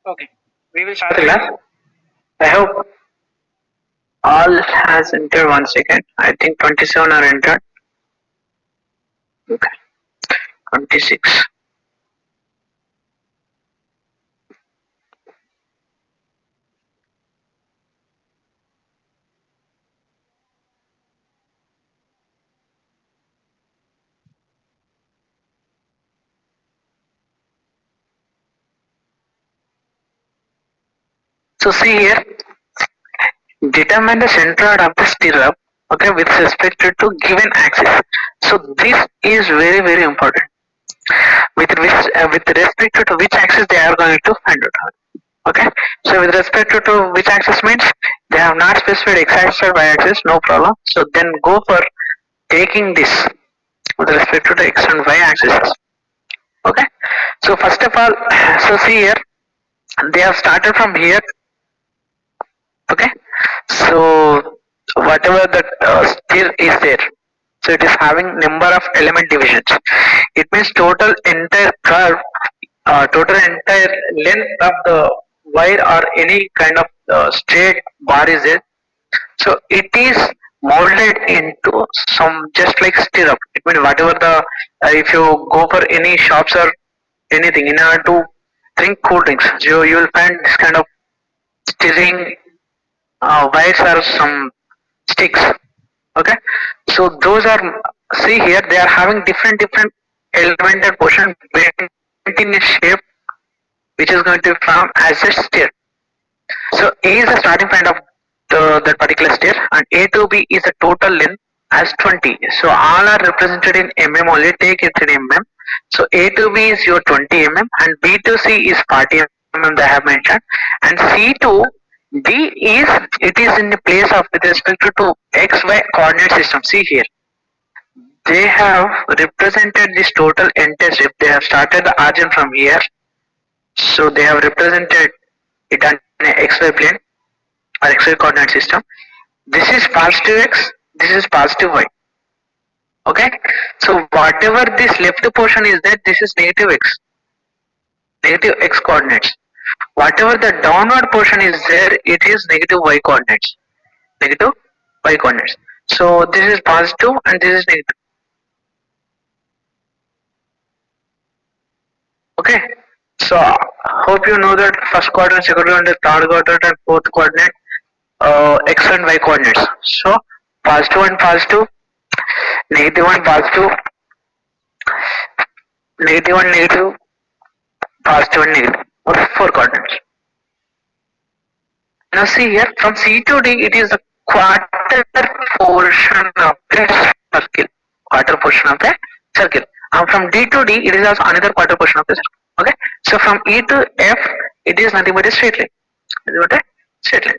Okay, we will start the class. I hope all has entered. 1 second. I think 27 are entered. Okay, 26. So see here, determine the centroid of the stirrup. Okay, with respect to given axis. So this is very important. With respect to which axis they are going to find out. Okay, so with respect to which axis means they have not specified x axis or y axis. No problem. So then go for taking this with respect to the x and y axis. Okay, so first of all, so see here, they have started from here. Okay, so whatever the still is there, so it is having number of element divisions. It means total entire curve, total entire length of the wire or any kind of straight bar is there. So it is molded into some just like stirrup. It means whatever the if you go for any shops or anything in order to drink cool drinks, you will find this kind of stirring wires or some sticks. Okay, so those are, see here, they are having different elemental portion bent in a shape which is going to be formed as a stir. So A is the starting point of that particular stir, and A to B is the total length as 20. So all are represented in mm only. Take it in mm. So A to B is your 20 and B to C is 40 they have mentioned, and C to D is, it is in the place of with respect to XY coordinate system. See here, they have represented this total entire strip. They have started the origin from here, so they have represented it on an XY plane or XY coordinate system. This is positive X, this is positive Y. Okay, so whatever this left portion is there, this is negative X coordinates. Whatever the downward portion is there, it is negative Y coordinates. Negative Y coordinates. So this is positive and this is negative. Okay, so hope you know that first quadrant, second quadrant, third quadrant and fourth coordinate, X and Y coordinates. So positive and positive, negative and positive, negative and negative, positive and negative, or four coordinates. Now see here, from C to D, it is the quarter portion of the circle. Quarter portion of the circle. And from D to D, it is also another quarter portion of the circle. Okay. So from E to F, it is nothing but a straight line. It is what a straight line.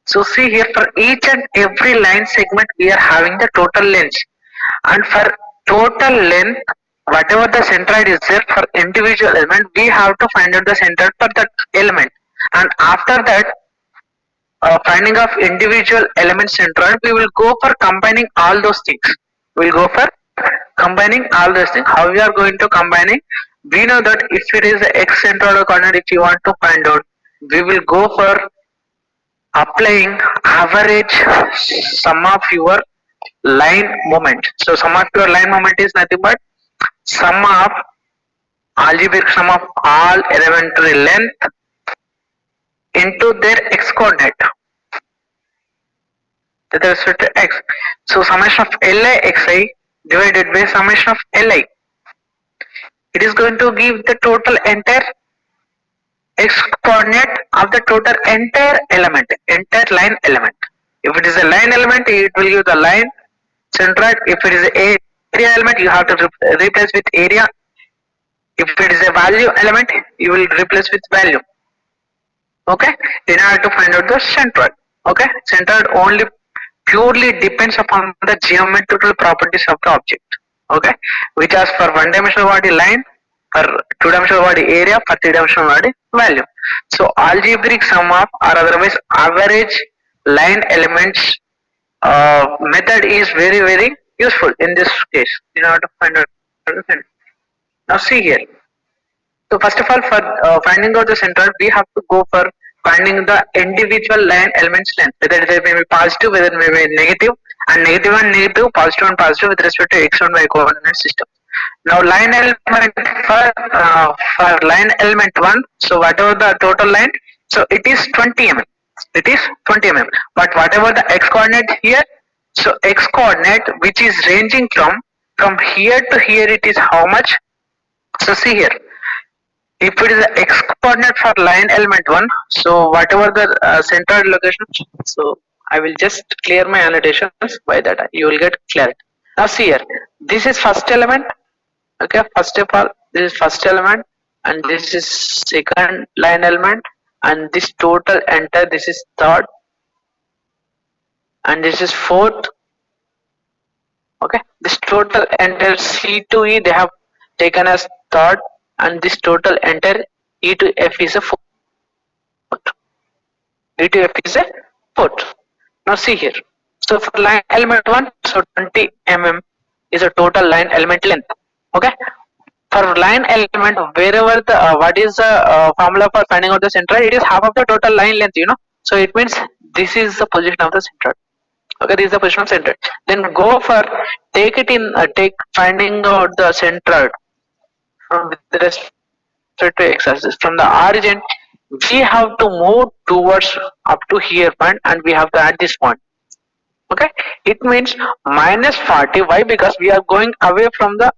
So see here, for each and every line segment, we are having the total length. And for total length, whatever the centroid is there for individual element, we have to find out the centroid for that element. And after that, finding of individual element centroid, we will go for combining all those things. We will go for combining all those things. How we are going to combine it? We know that if it is the x centroid coordinate, if you want to find out, we will go for applying average sum of your line moment. So sum of your line moment is nothing but sum of algebraic sum of all elementary length into their x coordinate with respect to x. So summation of Li xi divided by summation of Li. It is going to give the total entire x coordinate of the total entire element, entire line element. If it is a line element, it will give the line centroid. If it is a area element, you have to replace with area. If it is a value element, you will replace with value. Okay, in order to find out the centroid. Okay, centroid only purely depends upon the geometrical properties of the object. Okay, which as for one dimensional body line, for two dimensional body area, for three dimensional body value. So algebraic sum of or otherwise average line elements method is very useful in this case in order to find out. Now see here. So first of all, for finding out the centroid, we have to go for finding the individual line elements length, whether they may be positive, whether they may be negative, and negative and negative, positive and positive with respect to x and y coordinate system. Now line element for line element 1, so whatever the total line, so it is 20 mm. It is 20 mm. But whatever the x coordinate here, so x coordinate which is ranging from here to here, it is how much? So see here, if it is the x coordinate for line element 1, so whatever the centroid location, so I will just clear my annotations, by that you will get clarity. Now see here, this is first element. Okay, first of all, this is first element, and this is second line element, and this total enter, this is third, and this is fourth. Okay, this total enter C to E they have taken as third, and this total enter E to F is a fourth. E to F is a fourth. Now see here, so for line element 1, so 20 mm is a total line element length. Okay, for line element, wherever the what is the formula for finding out the centroid, it is half of the total line length, so it means this is the position of the centroid. Okay, this is the position of centroid. Then go for take finding out the centroid from with respect to x-axis. From the origin, we have to move towards up to here point, and we have to add this point. Okay, it means minus 40. Why? Because we are going away from the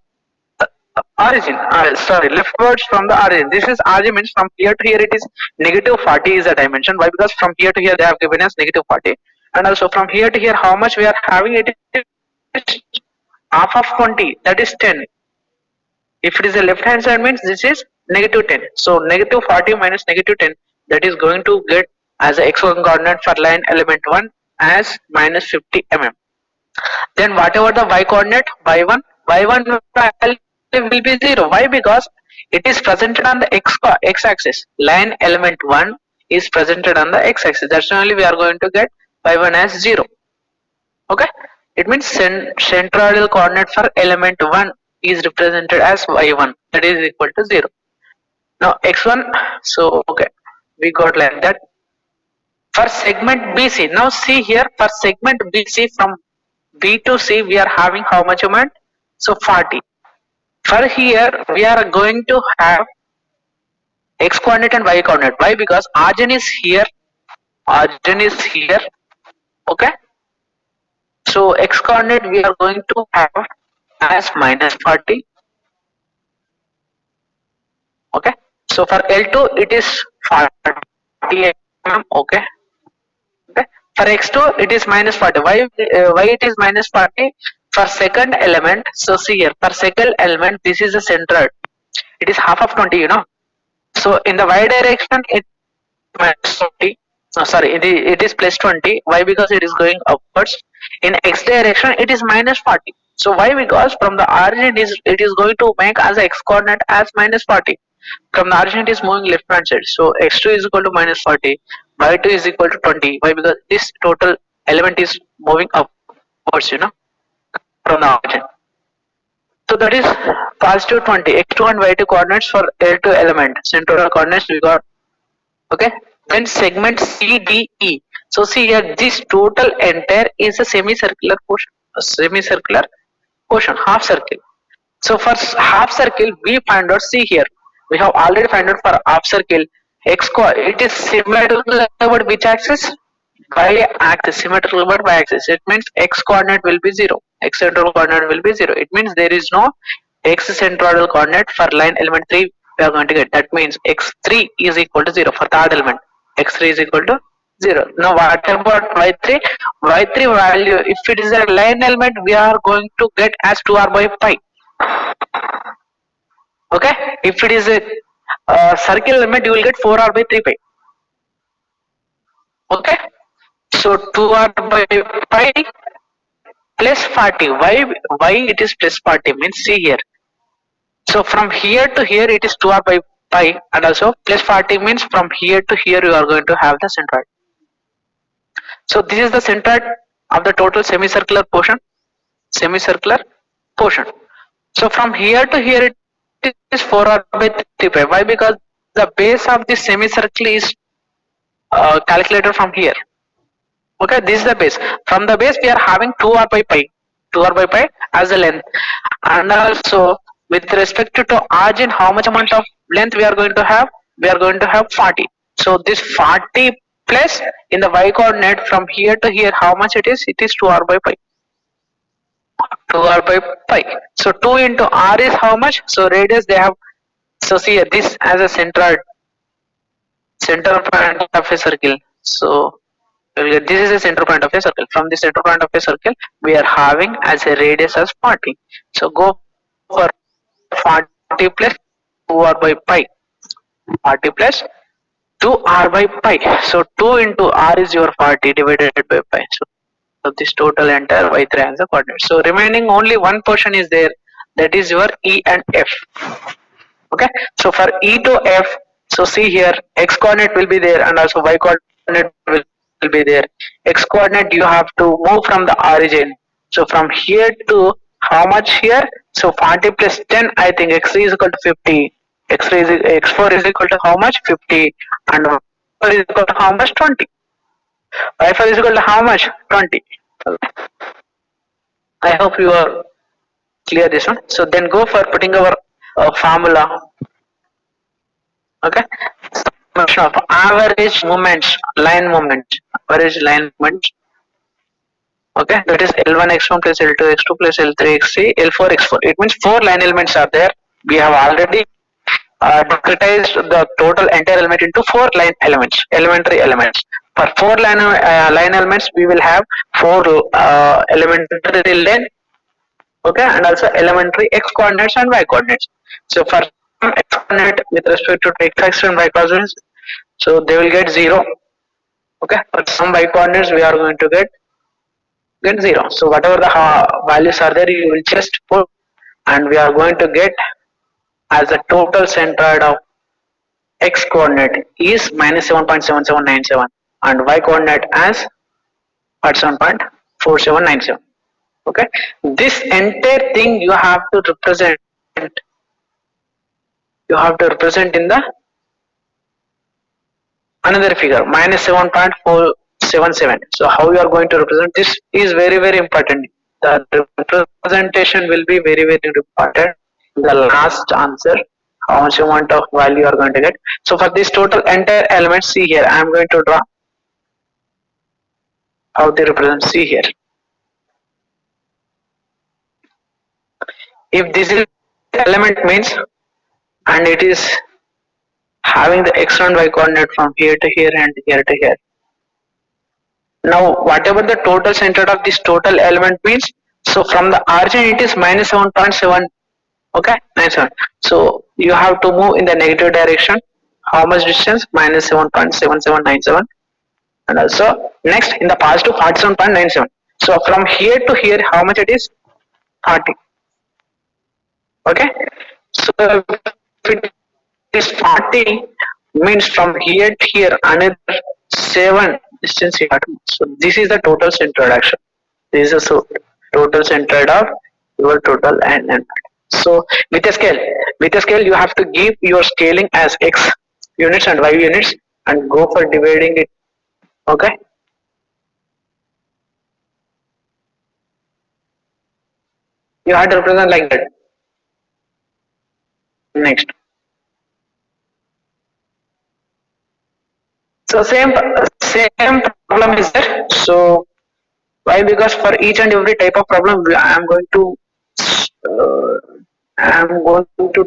origin, sorry, leftwards from the origin. This is origin, means from here to here it is negative 40 is the dimension. Why? Because from here to here they have given us negative 40, and also from here to here how much we are having, it is half of 20, that is 10. If it is a left hand side, means this is negative 10. So negative 40 minus negative 10, that is going to get as a x1 coordinate for line element 1 as minus 50 mm. Then whatever the y coordinate, y1 will be 0. Why? Because it is presented on the x axis. Line element 1 is presented on the x axis. That's only we are going to get y1 as 0. Okay, it means centroidal coordinate for element 1 is represented as y1, that is equal to 0. Now x1, so okay, we got like that. For segment BC, now see here, for segment BC from B to C we are having how much amount? So 40. For here we are going to have x coordinate and y coordinate. Why? Because origin is here, okay. So x coordinate we are going to have as minus 40. Okay, so for L2 it is 40 mm. Okay, for x2 it is minus 40. Why it is minus 40? For second element, so see here, for second element this is a centroid, it is half of 20, so in the y direction it is minus 20, sorry, it is plus 20. Why? Because it is going upwards. In x direction it is minus 40. So why? Because from the origin it is going to make as a x coordinate as minus 40. From the origin it is moving left hand side, so x2 is equal to minus 40, y2 is equal to 20. Why? Because this total element is moving upwards, from the origin. So that is positive 20. X2 and y2 coordinates for L2 element. Centroidal coordinates we got. Okay. Then segment CDE. So see here, this total entire is a semicircular portion, half circle. So for half circle we find out, see here, we have already found out for half circle it is symmetrical about which axis? Y axis, symmetrical about y axis. It means x coordinate will be 0, x centroidal coordinate will be 0. It means there is no x centroidal coordinate for line element 3 we are going to get. That means x3 is equal to 0 for third element. X3 is equal to 0. Now what about y3? Y3 value, if it is a line element, we are going to get as 2r by pi. Okay, if it is a circle element, you will get 4r by 3 pi. Okay, so 2r by pi plus 40. Why it is plus 40? Means see here. So from here to here it is 2r by pi, and also plus 40 means from here to here you are going to have the centroid. So this is the centroid of the total semicircular portion. So from here to here it is 4r by pi. Why? Because the base of the semicircle is calculated from here. Okay, this is the base. From the base, we are having 2r by pi, 2r by pi as the length, and also with respect to origin, how much amount of length we are going to have? We are going to have 40. So this 40 plus in the y coordinate from here to here, how much it is? It is 2r by pi. 2r by pi. So 2 into r is how much? So radius they have. So see this as a center point of a circle. So this is the center point of a circle. From the center point of a circle, we are having as a radius as 40. So go for 40 plus 2r by pi. 40 plus 2r by pi. So 2 into r is your 40 divided by pi. So this total entire y3 as a coordinate. So remaining only one portion is there. That is your E and F. Okay, so for E to F, so see here x coordinate will be there and also y coordinate will be there. X coordinate you have to move from the origin, so from here to how much here? So 40 plus 10, I think x3 is equal to 50, x4 is equal to how much? 50, and y4 is equal to how much? 20. Y4 is equal to how much? 20. I hope you are clear this one. So then go for putting our formula. Okay, summation of average moments, line moment, average line moment. Okay, that is L1 x1 plus L2 x2 plus L3 x3 L4 x4. It means 4 line elements are there. We have already discretized the total entire element into 4 line elements, elementary elements. For 4 line elements, we will have 4 elementary length, okay, and also elementary x coordinates and y coordinates. So for some x coordinate with respect to x and y coordinates, so they will get 0. Okay, for some y coordinates we are going to get 0. So whatever the values are there, you will just put, and we are going to get as a total centroid of x coordinate is minus 7.7797 and y coordinate as 7.4797. Okay, this entire thing you have to represent in the another figure minus 7.477. So how you are going to represent this is very very important. The representation will be very very important. The last answer, how much amount of value you are going to get. So for this total entire element, see here I am going to draw how they represent. See here, if this is element means, and it is having the x and y coordinate from here to here and here to here. Now whatever the total centered of this total element means, so from the origin it is minus 7.7, okay, 97. So you have to move in the negative direction. How much distance? Minus 7.7797. And also next in the positive 47.97. So from here to here, how much it is? 40. Okay, so if it is 40 means from here to here another 7 distance you have to move. So this is the total centroid action. This is the total centroid of your total and so with a scale you have to give your scaling as x units and y units and go for dividing it. Okay, you have to represent like that. Next, so same problem is there. So why? Because for each and every type of problem uh, I am going to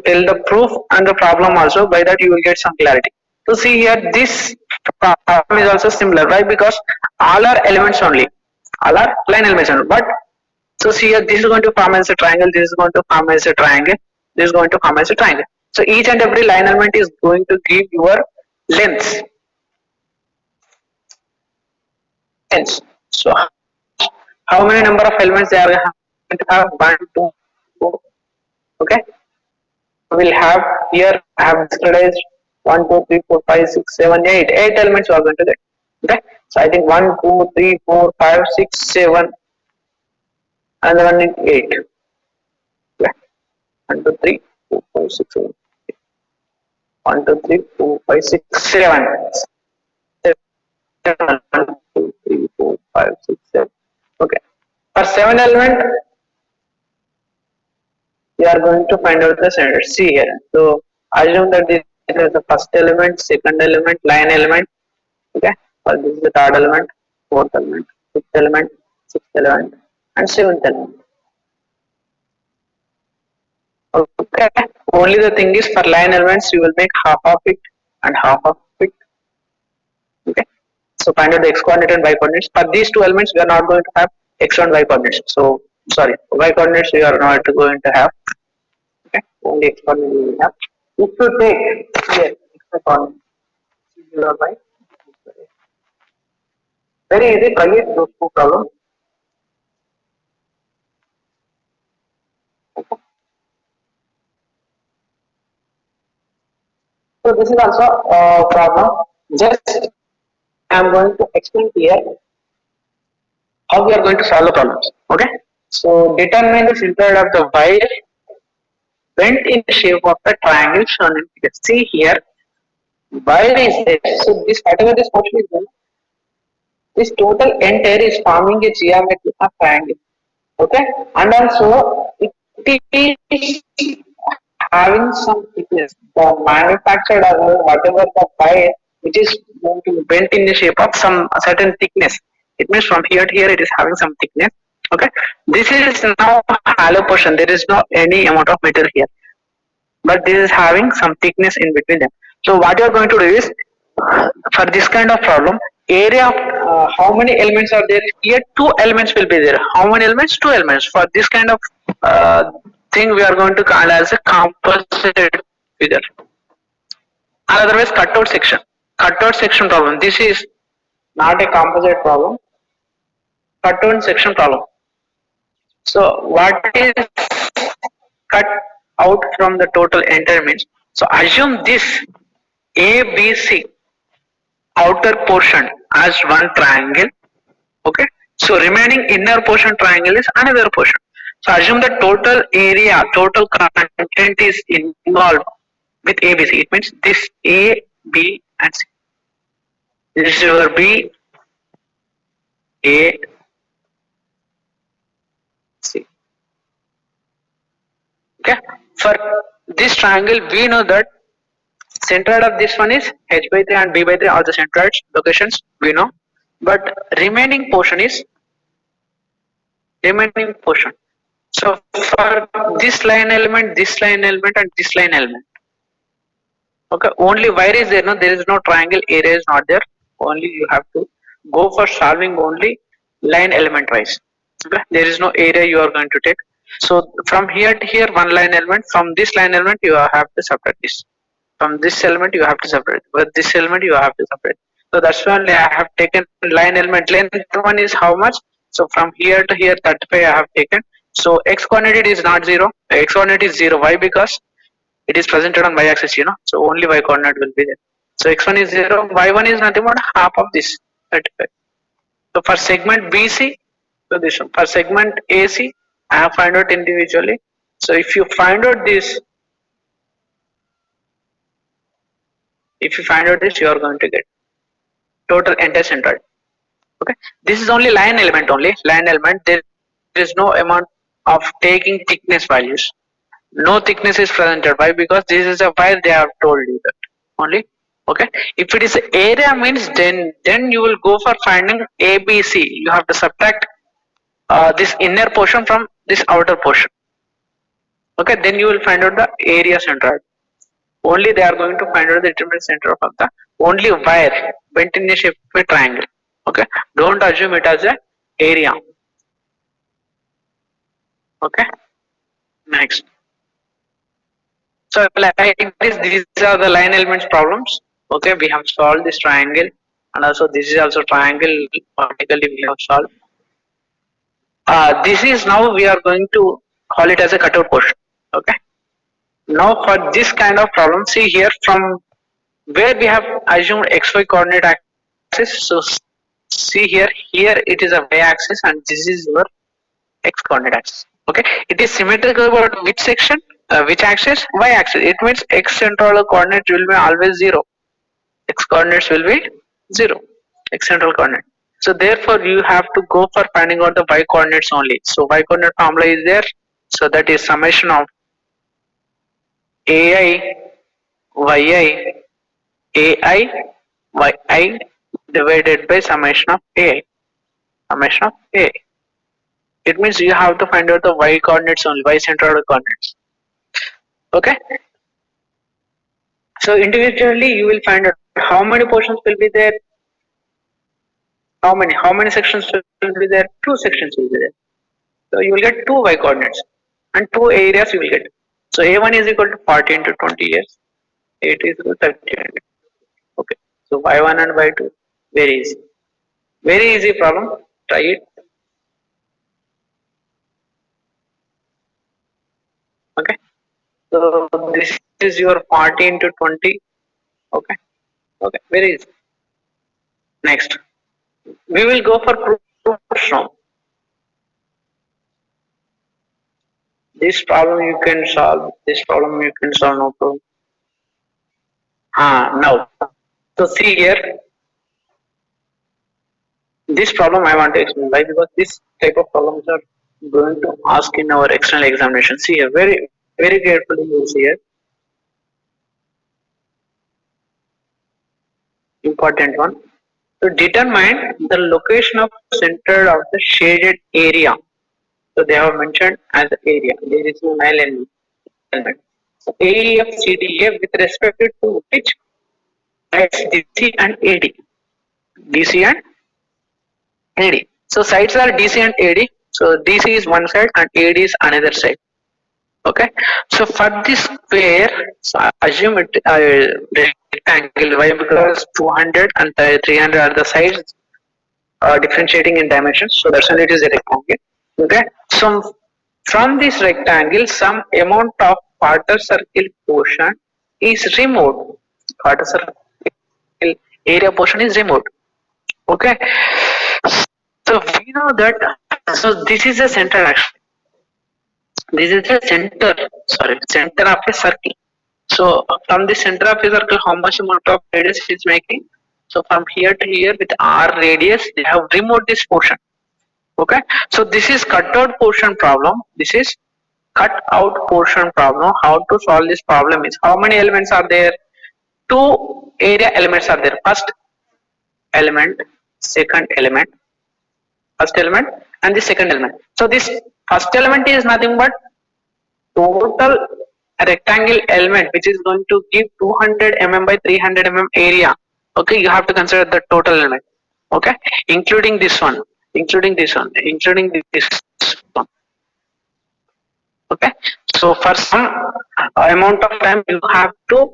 tell the proof and the problem also. By that you will get some clarity. So see here, this problem is also similar. Why? Because all are elements only, all are line elements only. But so see here, this is going to form as a triangle. This is going to form as a triangle. This is going to form as a triangle. So each and every line element is going to give your lengths. Lengths. So how many number of elements they are going to have? 1, 2, 4. Okay. We'll have here I have discretized 1, 2, 3, 4, 5, 6, 7, 8. 8 elements you are going to get. Okay. So I think 1, 2, 3, 4, 5, 6, 7, and one is 8. Okay. 1, 2, 3, 4, 5, 6, 7. 1, 2, 3, 4, 5, 6, 7. 7. 1, 2, 3, 4, 5, 6, 7. Okay. For 7 element, we are going to find out the center. See here. So assume that this is the first element, second element, line element. Okay. Or this is the third element, fourth element, fifth element, sixth element, and seventh element. Okay. Only the thing is for line elements you will make half of it and half of it. Okay. So find out the x coordinate and y coordinates. For these two elements we are not going to have x and y coordinates. So sorry, y coordinates we are not going to have. Okay. Only x coordinate we will have. If you take here x coordinate 0 by very easy, try it those two problems. Okay. So this is also a problem. Just I am going to explain here how we are going to solve the problems. Okay. So determine the center of the y bent in the shape of the triangle shown in figure. See here, y is there. So this whatever this portion is there, this total entire is forming a geometry of triangle. Okay, and also it is having some thickness. The manufactured or whatever the wire which is going to be bent in the shape of some certain thickness. It means from here to here it is having some thickness. Okay, this is now hollow portion. There is no any amount of metal here, but this is having some thickness in between them. So what you are going to do is for this kind of problem, area of how many elements are there here? Two elements will be there. How many elements? Two elements. For this kind of thing, we are going to call as a composite figure. Otherwise, cutout section. Cutout section problem. This is not a composite problem. Cutout section problem. So what is cut out from the total entire means? So assume this ABC outer portion as one triangle. Okay. So remaining inner portion triangle is another portion. So assume the total area, total content is involved with ABC. It means this A, B, and C. This is your B, A, C. Okay. For this triangle, we know that centroid of this one is H by 3 and B by 3 are the centroids locations we know, but remaining portion is remaining portion. So for this line element, this line element, and this line element, okay, only wire is there. No, there is no triangle area is not there. Only you have to go for solving only line element wise. Okay, there is no area you are going to take. So from here to here, one line element. From this line element, you have to separate this. From this element, you have to separate. But this element, you have to separate. So that's why I have taken line element. Length one is how much? So from here to here, 35 I have taken. So x coordinate is not 0. X coordinate is 0. Why? Because it is presented on y-axis, so only y coordinate will be there. So x1 is 0, y1 is nothing but half of this 35. So for segment BC, so this one. For segment AC, I have find out individually. So if you find out this, you are going to get total entire centroid. Okay, this is only line element only. Line element, there is no amount of taking thickness values. No thickness is presented. Why? Because this is a wire they have told you that only. Okay. If it is area means then you will go for finding ABC. You have to subtract this inner portion from this outer portion. Okay. Then you will find out the area centroid. Only they are going to find out the determinate center of the only wire bent in a shape of a triangle. Okay. Don't assume it as a area. Okay. Next. So like this, these are the line elements problems. Okay, we have solved this triangle, and also this is also triangle. Vertically we have solved. This is now we are going to call it as a cutout portion. Okay. Now for this kind of problem, see here from where we have assumed xy coordinate axis. So see here it is a y axis and this is your x coordinate axis. Okay, it is symmetrical about which section? Which axis? Y axis. It means x central coordinate will be always 0. X coordinates will be 0. X central coordinate. So therefore you have to go for finding out the y coordinates only. So y coordinate formula is there. So that is summation of ai yi yi divided by summation of ai. Summation of ai. It means you have to find out the y coordinates only, y central coordinates. Okay. So individually you will find out how many portions will be there. How many sections will be there? Two sections will be there. So you will get two y coordinates and two areas you will get. So a1 is equal to 40 into 20 years. A2 is equal to 30. Okay. So y1 and y2 very easy. Very easy problem. Try it. Okay. So this is your 40 into 20. Okay. Okay. Very easy. Next. We will go for proofs now. This problem you can solve. This problem you can solve, no problem. Now. So see here. This problem I want to explain why, because this type of problems are going to ask in our external examination. See here, very carefully you will see here. Important one. To determine the location of center of the shaded area. So they have mentioned as area. There is no null element. So area of CDA with respect to which sides DC and AD. DC and AD. So sides are DC and AD. So DC is one side and AD is another side. Okay. So for this square, so assume it rectangle. Why? Because 200 and 300 are the sides differentiating in dimensions. So that's why it is a rectangle. Okay. So from this rectangle, some amount of quarter circle portion is removed. Quarter circle area portion is removed. Okay. So we know that. So this is a center actually. This is the center of a circle. So from the center of a circle, how much amount of radius it is making? So from here to here with r radius, they have removed this portion. Okay. So this is cut out portion problem. This is cut out portion problem. How to solve this problem is, how many elements are there? Two area elements are there. First element, second element. First element and the second element. So this first element is nothing but total rectangle element which is going to give 200 mm by 300 mm area. Okay, you have to consider the total element. Okay, including this one, including this one, including this one. Okay, so for some amount of time you have to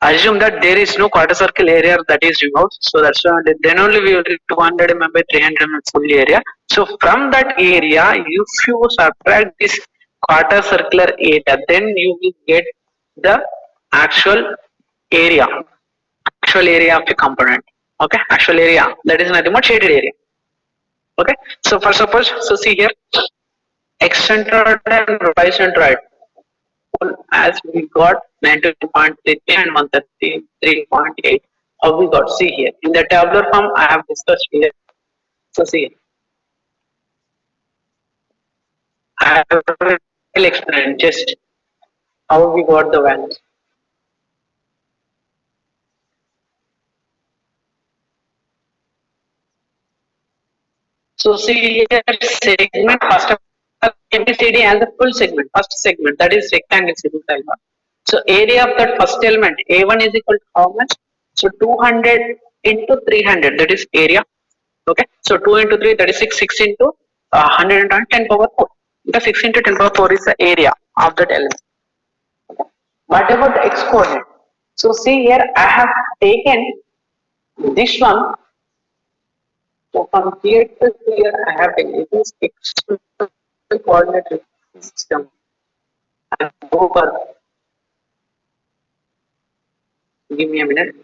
assume that there is no quarter circle area that is removed. So that's why then only we will get 200 mm by 300 mm full area. So from that area, if you subtract this quarter circular area, then you will get the actual area, of the component. Okay, actual area, that is nothing but shaded area. Okay, so for suppose, so see here, x centroid and y centroid, as we got 92.33 and 133.8. How we got? See here in the tabular form I have discussed here. So see, I will explain just how we got the values. So see here, segment first of all, ABCD and the full segment, first segment, that is rectangle segment. So area of that first element A1 is equal to how much? So 200 into 300, that is area. Okay, so 2 into 3, that is 6, 6 into 100 and 10 power 4. The 6 into 10 power 4 is the area of that element. What about the x coordinate? So see here, I have taken this one. So from here to here, I have taken this x coordinate system. And go for, give me a minute.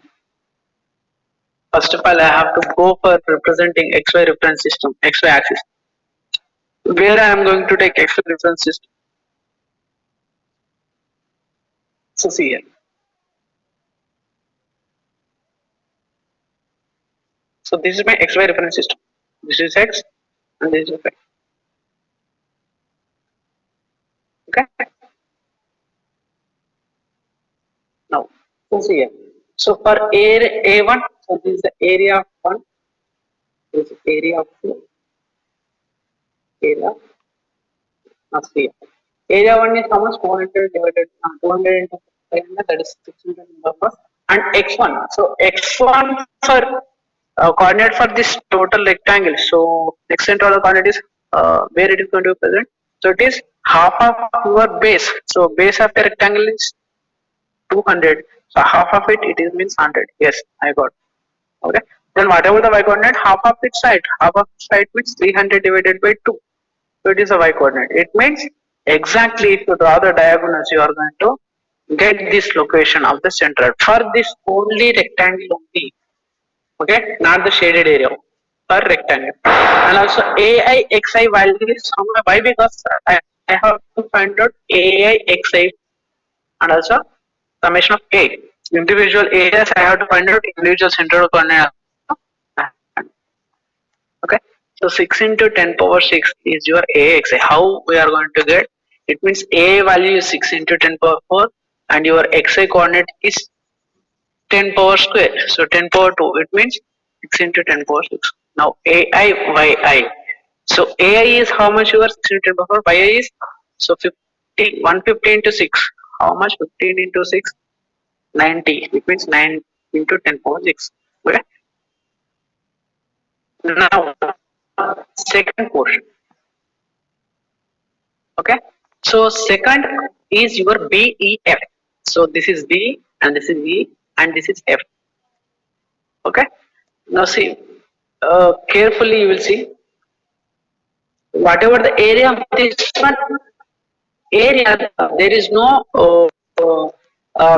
First of all, I have to go for representing XY reference system, XY axis. Where I am going to take XY reference system? So see here. So this is my XY reference system. This is X and this is Y. Okay. Now, so see here. So for A1, so this is the area of one. This is area of two. Area of three. Area 1 is how much? 400 divided 200 into 500, that is 600 number. And x1. So x1 for coordinate for this total rectangle. So x central coordinate is where it is going to be present. So it is half of your base. So base of the rectangle is 200. So half of it is means 100. Yes, I got. Okay. Then whatever the y coordinate, half of its side. Half of side means 300 divided by 2. So it is a y coordinate. It means exactly if you draw the diagonals, you are going to get this location of the center for this only rectangle only. Okay, not the shaded area per rectangle. And also ai xi value is somewhere. Why? Because I have to find out ai xi and also summation of a individual areas. I have to find out individual central coordinate. Okay, so 6 into 10 power 6 is your AXI. How we are going to get? It means A value is 6 into 10 power 4 and your XI coordinate is 10 power square. So 10 power 2, it means 6 into 10 power 6. Now AI, YI. So AI is how much you are 6 into 10 power 4, YI is so 50, 150 into 6. How much? 15 into 6, 90. It means 9 into 10 power 6. Okay. Now, second portion. Okay. So second is your BEF. So this is B and this is E and this is F. Okay. Now see, carefully you will see whatever the area of this one area, there is no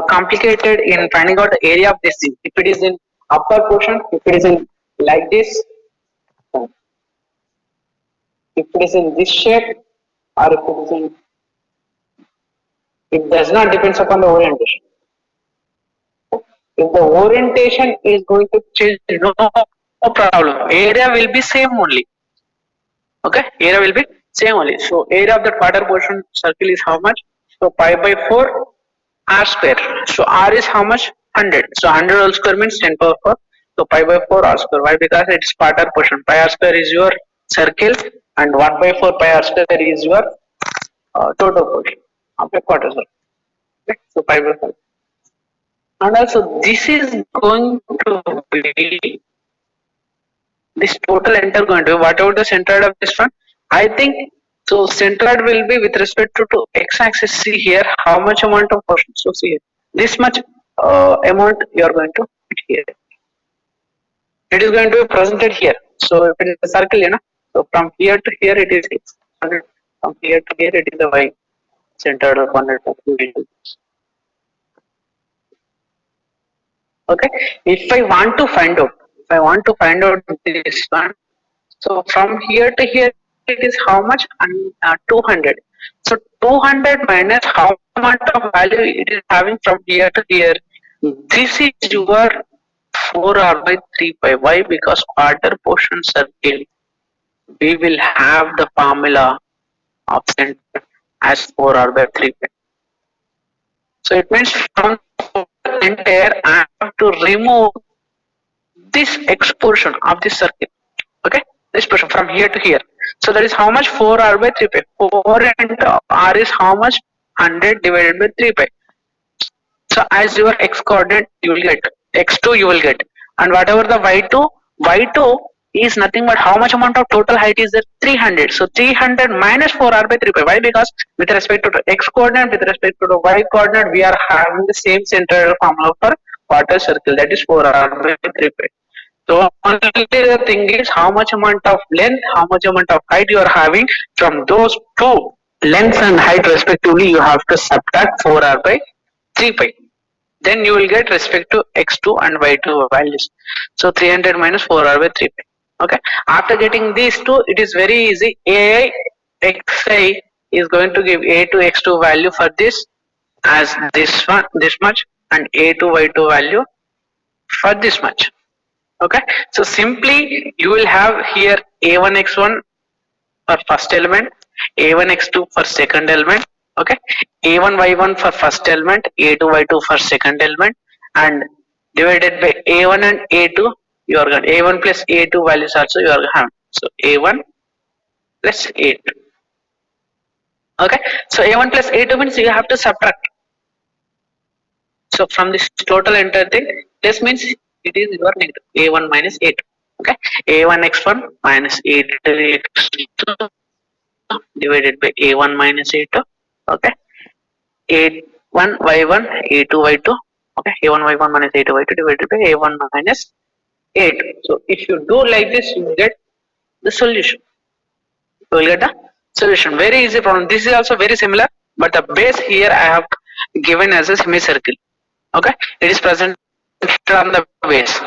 complicated in finding out the area of this thing. If it is in upper portion, if it is in like this, if it is in this shape, or if it is in, it does not depends upon the orientation. If the orientation is going to change, no problem. Area will be same only. Okay, area will be same only. So area of that quarter portion circle is how much? So pi by 4 r square. So r is how much? 100. So 100 whole square means 10 power 4. So pi by 4 r square. Why? Because it's quarter portion. Pi r square is your circle and 1 by 4 pi r square is your total portion of a quarter circle. Okay, so pi by 4. And also this is going to be this total enter going to be whatever the centroid of this one. I think so. Centroid will be with respect to x-axis. See here how much amount of portion. So see here, this much amount you are going to put here. It is going to be presented here. So if it is a circle, so from here to here it is x. From here to here it is the y centroid of 100. Okay, if I want to find out this one, so from here to here it is how much? 200. So 200 minus how much of value it is having from here to here. This is your 4r by 3 pi. Why? Because quarter portion circle we will have the formula of center as 4r by 3 pi. So it means from entire I have to remove this x portion of this circle. Okay, this portion from here to here. So that is how much? 4r by 3 pi. 4 and r is how much? 100 divided by 3 pi. So as your x coordinate you will get x2 you will get, and whatever the y2 is nothing but how much amount of total height is there? 300. So 300 minus 4r by 3 pi. Why? Because with respect to the x coordinate, with respect to the y coordinate, we are having the same central formula for quarter circle, that is 4r by 3 pi. So only the thing is how much amount of length, how much amount of height you are having from those two length and height respectively. You have to subtract 4r by 3 pi. Then you will get respect to x2 and y2 values. So 300 minus 4r by 3 pi. Okay. After getting these two, it is very easy. AI xi is going to give a to x2 value for this as this one, this much, and a2 y2 value for this much. Okay, so simply you will have here a1 x1 for first element, a1 x2 for second element. Okay, a1 y1 for first element, a2 y2 for second element, and divided by a1 and a2, you are going a1 plus a2 values also you are having. So a1 plus a2. Okay, so a1 plus a2 means you have to subtract. So from this total entire thing, this means it is your negative a1 minus a2. Okay, a1 x1 minus a2 x2 divided by a1 minus a2. Okay, a1 y1 a2 y2. Okay, a1 y1 minus a2 y2 divided by a1 minus a2. So if you do like this, you will get the solution. You will get the solution. Very easy problem. This is also very similar, but the base here I have given as a semicircle. Okay, it is present on the base.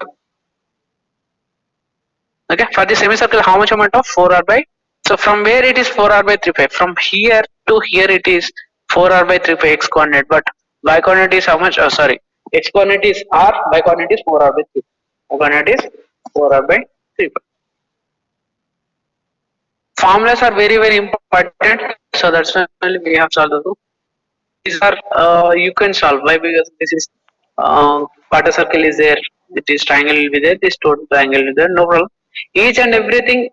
Okay, for the semicircle, how much amount of 4r by, so from where it is 4r by 3 pi, from here to here it is 4r by 3 pi x coordinate, but y coordinate is how much? Oh, sorry, x coordinate is r, y coordinate is 4r by 3. Y coordinate is 4r by 3 pi. Formulas are very important, so that's why we have solved the two. These are you can solve. Why? Because this is quarter circle is there, it is triangle will be there, this total triangle will be there, no problem. Each and everything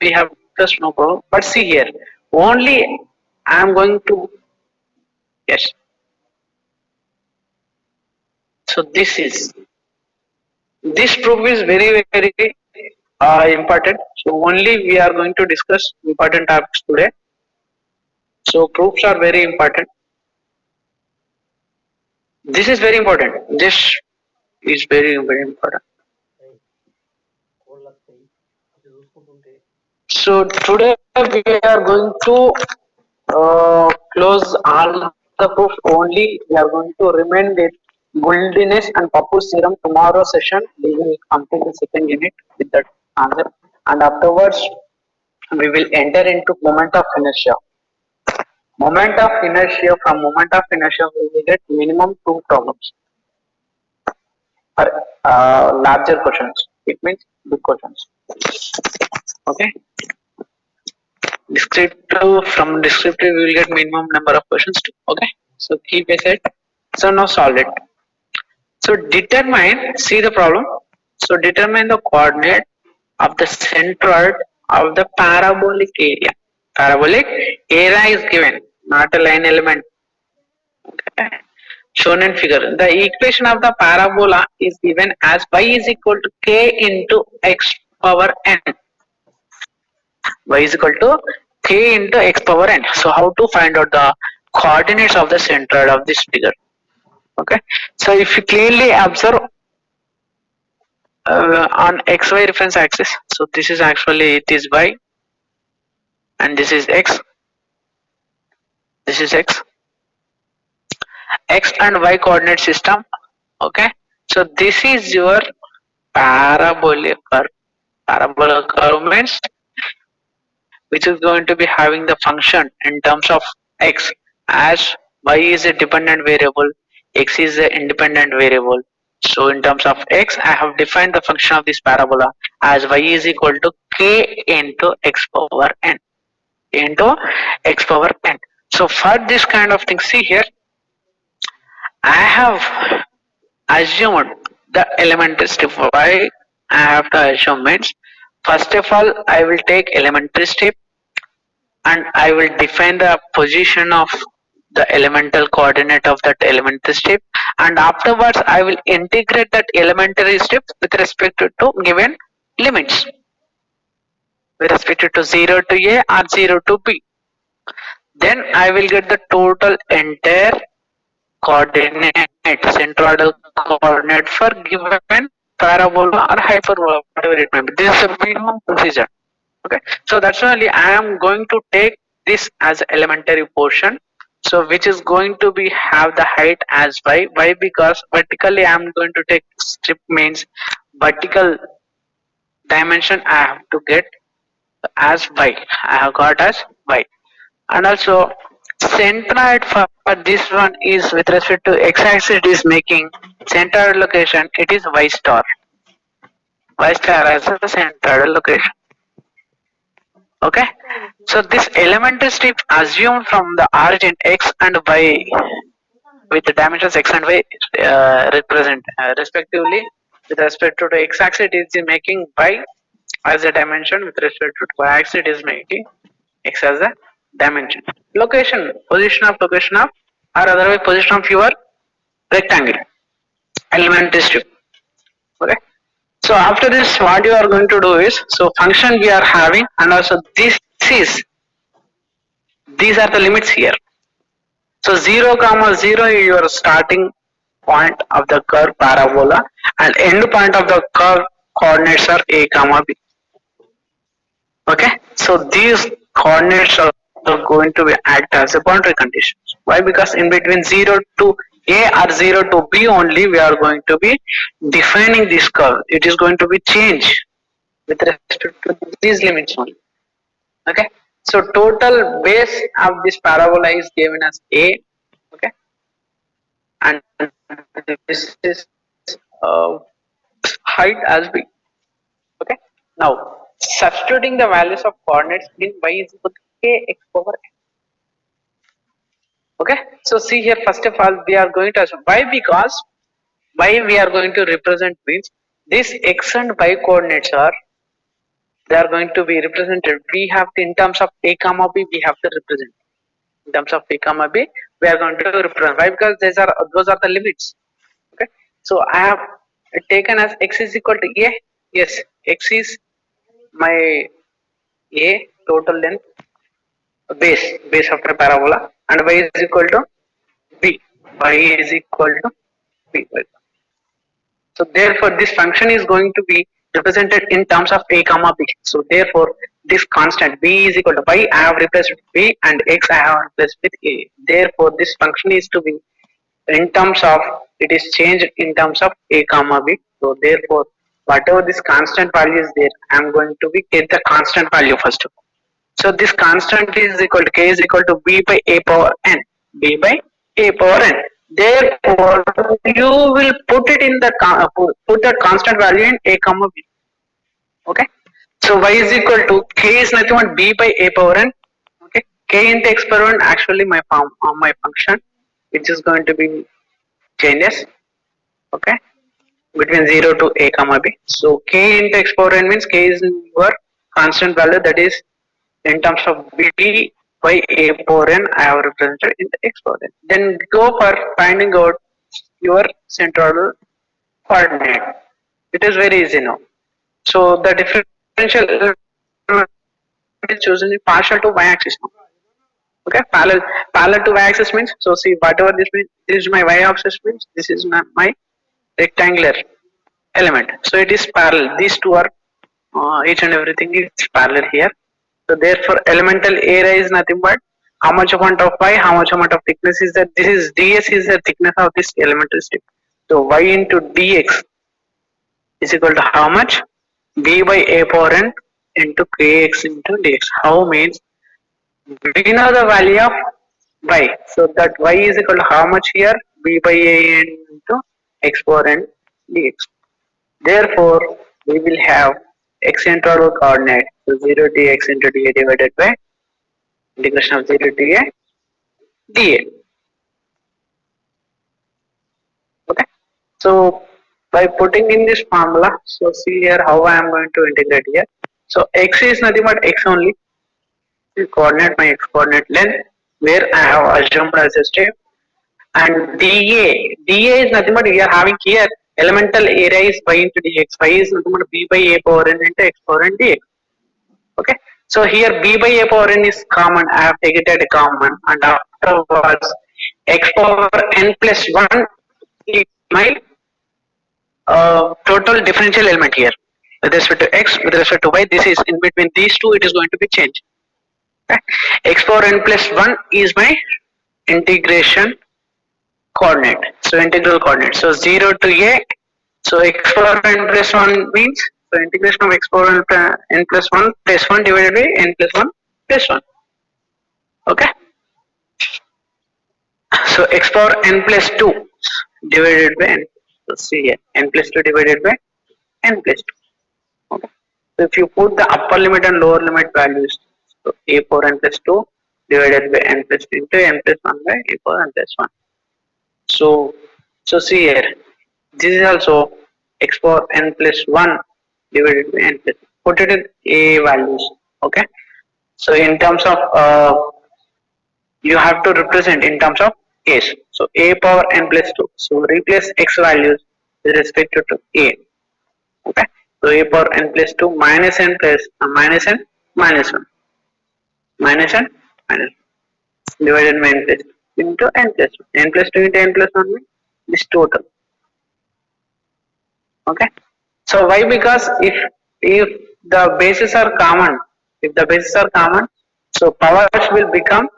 we have discussed, no problem. But see here, only I am going to, yes. So this proof is very important. So only we are going to discuss important topics today. So proofs are very important. This is very important. This is very important. So today we are going to close all the proof. Only we are going to remain with Guldiness and Papu's theorem. Tomorrow session we will complete the second unit with that answer, and afterwards we will enter into moment of inertia. Moment of inertia, from moment of inertia we will get minimum two problems or larger questions. It means big questions. Okay. Descriptive, from descriptive we will get minimum number of questions too. Okay, so keep aside. So now solve it. So determine, see the problem. So determine the coordinate of the centroid of the parabolic area. Parabolic area is given, not a line element. Okay, shown in figure. The equation of the parabola is given as y is equal to k into x power n. Y is equal to k into x power n. So how to find out the coordinates of the centroid of this figure? Okay, so if you clearly observe on xy reference axis, so this is actually, it is y and this is x, this is x and y coordinate system. Okay, so this is your parabolic curve. Parabolic curve means which is going to be having the function in terms of x, as y is a dependent variable, x is the independent variable. So in terms of x, I have defined the function of this parabola as y is equal to k into x power n. Into x power n. So for this kind of thing, see here, I have assumed the elementary step. Why I have to assume means, first of all, I will take elementary step and I will define the position of the elemental coordinate of that elementary step, and afterwards I will integrate that elementary step with respect to given limits, with respect to 0 to a or 0 to b. Then I will get the total entire coordinate, centroidal coordinate for given parabola or hyperbola, whatever it may be. This is a minimum procedure. Okay, so that's only I am going to take this as elementary portion, so which is going to be have the height as y. Why? Because vertically I am going to take strip, means vertical dimension I have to get as y, I have got as y. And also centroid for this one is with respect to x-axis is making centroid location. It is y star. Y star as a centroid location. Okay. So this elementary strip assumed from the origin x and y with the dimensions x and y represent respectively with respect to the x-axis it is making y as a dimension, with respect to y-axis it is making x as a dimension. Location of or otherwise position of your rectangle elementary strip. Okay. So after this what you are going to do is, so function we are having and also this is, these are the limits here. So 0 comma 0 is your starting point of the curve parabola and end point of the curve coordinates are a comma b. Okay, so these coordinates are going to be act as a boundary conditions. Why? Because in between 0 to a or 0 to b only we are going to be defining this curve. It is going to be changed with respect to these limits only. Okay, so total base of this parabola is given as a. Okay, and this is uh, height as b. Okay, now substituting the values of coordinates in y is equal to kx over n. Okay, so see here, first of all we are going to assume why, because why we are going to represent means this x and y coordinates are, they are going to be represented, we have to, in terms of a comma b we have to represent in terms of a comma b we are going to represent. Why? Because those are the limits. Okay, so I have taken as x is equal to a. Yes, x is my a total length base of my parabola, and y is equal to b. Y is equal to b. So therefore this function is going to be represented in terms of a comma b. So therefore this constant b is equal to y I have replaced with b and x I have replaced with a. Therefore this function is to be in terms of, it is changed in terms of a comma b. So therefore whatever this constant value is there, I am going to be get the constant value first of all. So this constant is equal to k is equal to b by a power n. B by a power n. Therefore, you will put it in the put that constant value in a comma b. Okay. So y is equal to k is nothing but b by a power n. Okay. K into x power n actually my my function, which is going to be changes. Okay. Between 0 to a comma b. So k into x power n means k is your constant value, that is in terms of b by a power n I have represented in the x power n. Then go for finding out your centroidal coordinate. It is very easy now. So the differential is chosen in partial to y axis now. Okay, parallel to y axis means, so see whatever this means, this is my y axis means this is my rectangular element. So it is parallel. These two are each and everything is parallel here. So therefore elemental area is nothing but how much amount of y, how much amount of thickness is that. This is ds is the thickness of this elemental strip. So y into dx is equal to how much? B by a power n into kx into dx. How means we know the value of y. So that y is equal to how much here? B by a n into x power n dx. Therefore, we will have x centroidal coordinate, so 0 to x into dA divided by integration of 0 to a dA. Okay. So by putting in this formula, so see here how I am going to integrate here. So x is nothing but x only. Coordinate my x coordinate length, where I have assumed as a step, and dA is nothing but we are having here elemental area is y into dx. Y is nothing but b by a power n into x power n dx. Okay, so here b by a power n is common. I have taken it as common, and afterwards x power n plus 1 is my total differential element here with respect to x, with respect to y. This is in between these two, it is going to be changed. Okay. X power n plus 1 is my integration coordinate, so integral coordinate. So 0 to a, so x power n plus 1 means, so integration of x power n plus 1 divided by n plus 1 plus 1. Okay, So x power n plus 2 divided by n. So see here, n plus 2 divided by n plus 2. Okay. So if you put the upper limit and lower limit values, so a power n plus 2 divided by n plus 2 into n plus 1 by a power n plus 1. So see here, this is also x power n plus 1 divided by n plus 1. Put it in a values. Okay. So in terms of you have to represent in terms of a's. So a power n plus 2. So replace x values with respect to a. Okay. So a power n plus 2 minus n plus minus n minus 1 minus n minus 1 divided by n plus 2 into n plus 1. N plus 2 into n plus 1 means this total. Okay. So why? Because if the bases are common, if the bases are common, so powers will become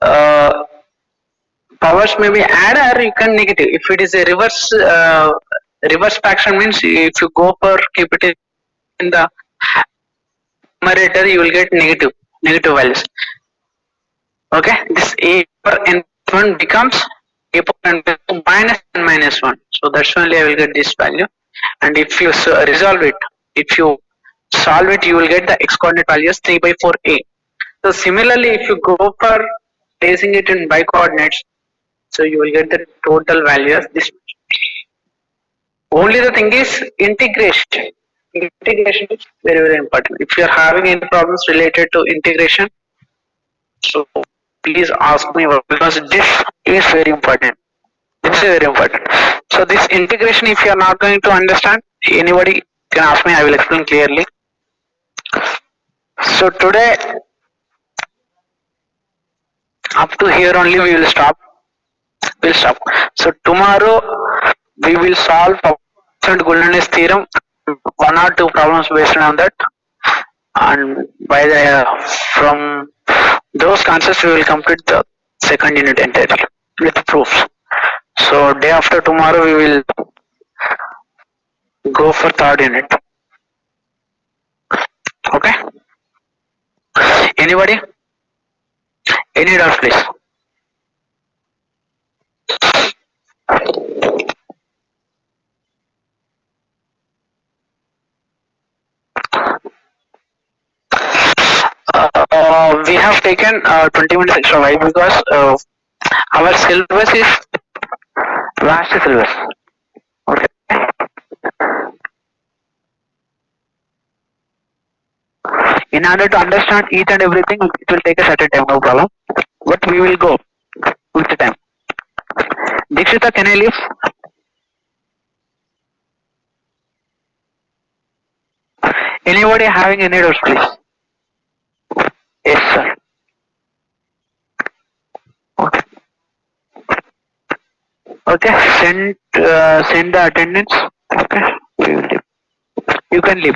uh, powers may be add or you can negative. If it is a reverse fraction means if you go for keep it in the numerator you will get negative values. Okay, this a power n 1 becomes a power n minus n minus 1. So that's only I will get this value. And if you resolve it, if you solve it, you will get the x coordinate values 3 by 4 a. So similarly, if you go for placing it in by coordinates, so you will get the total value as this much. Only the thing is integration. Integration is very important. If you are having any problems related to integration, so please ask me because this is very important. This is very important. So this integration, if you are not going to understand, anybody can ask me. I will explain clearly. So today, up to here only we will stop. We'll stop. So tomorrow we will solve Goldness theorem, one or two problems based on that, and by the from those concepts we will complete the second unit entirely with proofs. So day after tomorrow we will go for third unit. Okay. Anybody? Any doubt, please? We have taken 20 minutes extra. Why? Because our syllabus is vast syllabus. Okay. In order to understand each and everything, it will take a certain time, no problem. But we will go with the time. Dikshita, can I leave? Anybody having any doubts, please? Yes, sir. Okay. Okay. Send the attendance. Okay. We will leave. You can leave.